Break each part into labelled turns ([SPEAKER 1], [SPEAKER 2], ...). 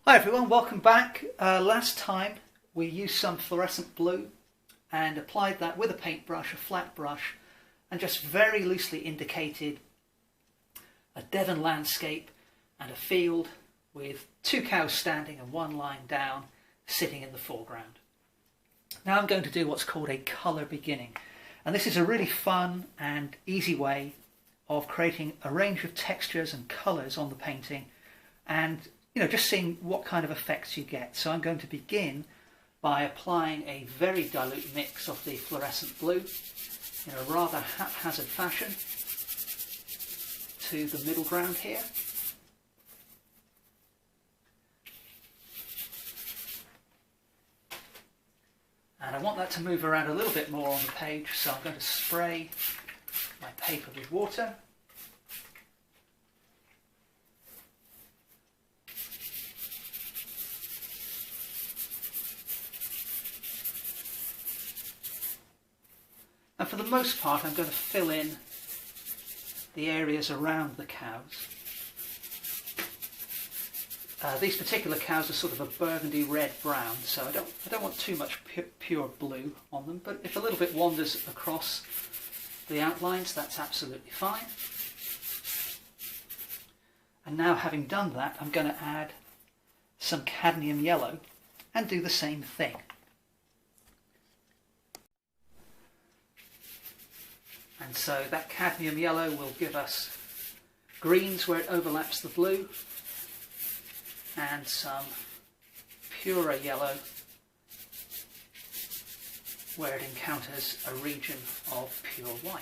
[SPEAKER 1] Hi everyone, welcome back. Last time we used some fluorescent blue and applied that with a paintbrush, a flat brush, and just very loosely indicated a Devon landscape and a field with two cows standing and one lying down, sitting in the foreground. Now I'm going to do what's called a colour beginning, and this is a really fun and easy way of creating a range of textures and colours on the painting and just seeing what kind of effects you get. So I'm going to begin by applying a very dilute mix of the fluorescent blue in a rather haphazard fashion to the middle ground here. And I want that to move around a little bit more on the page, so I'm going to spray my paper with water. And for the most part, I'm going to fill in the areas around the cows. These particular cows are sort of a burgundy red-brown, so I don't want too much pure blue on them, but if a little bit wanders across the outlines, that's absolutely fine. And now, having done that, I'm going to add some cadmium yellow and do the same thing. And so that cadmium yellow will give us greens where it overlaps the blue and some purer yellow where it encounters a region of pure white.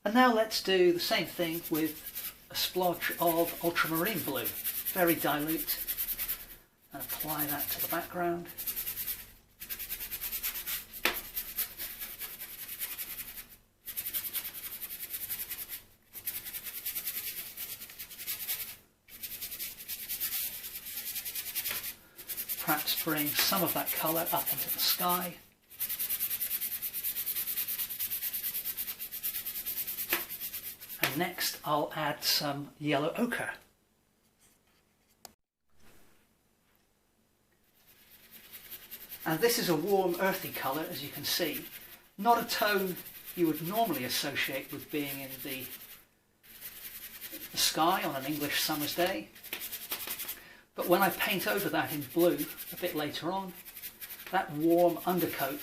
[SPEAKER 1] And now let's do the same thing with a splotch of ultramarine blue, very dilute, and apply that to the background. Perhaps bring some of that colour up into the sky. Next, I'll add some yellow ochre. And this is a warm, earthy colour, as you can see. Not a tone you would normally associate with being in the sky on an English summer's day. But when I paint over that in blue a bit later on, that warm undercoat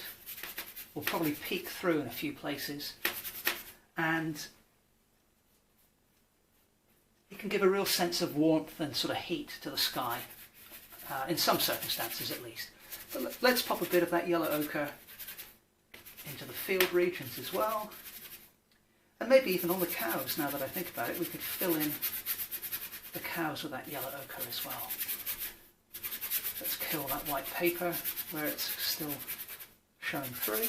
[SPEAKER 1] will probably peek through in a few places, and it can give a real sense of warmth and sort of heat to the sky, in some circumstances at least. But let's pop a bit of that yellow ochre into the field regions as well. And maybe even on the cows, now that I think about it, we could fill in the cows with that yellow ochre as well. Let's kill that white paper where it's still showing through.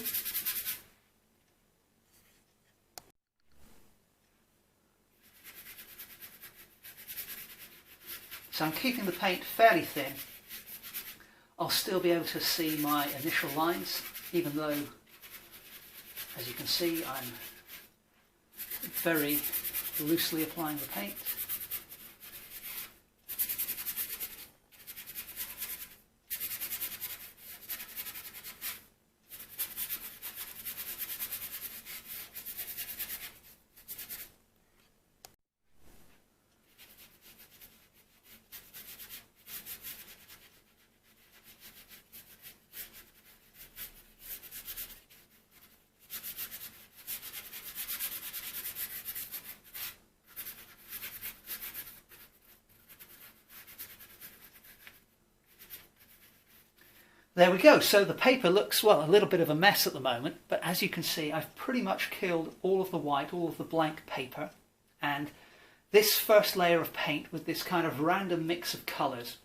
[SPEAKER 1] So I'm keeping the paint fairly thin. I'll still be able to see my initial lines, even though, as you can see, I'm very loosely applying the paint. There we go. So the paper looks, well, a little bit of a mess at the moment, but as you can see, I've pretty much killed all of the white, all of the blank paper, and this first layer of paint with this kind of random mix of colours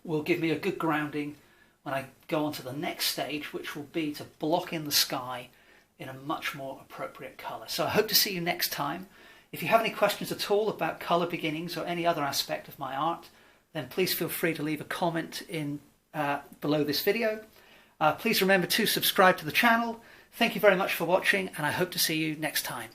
[SPEAKER 1] will give me a good grounding when I go on to the next stage, which will be to block in the sky in a much more appropriate colour. So I hope to see you next time. If you have any questions at all about colour beginnings or any other aspect of my art, then please feel free to leave a comment in below this video. Please remember to subscribe to the channel. Thank you very much for watching, and I hope to see you next time.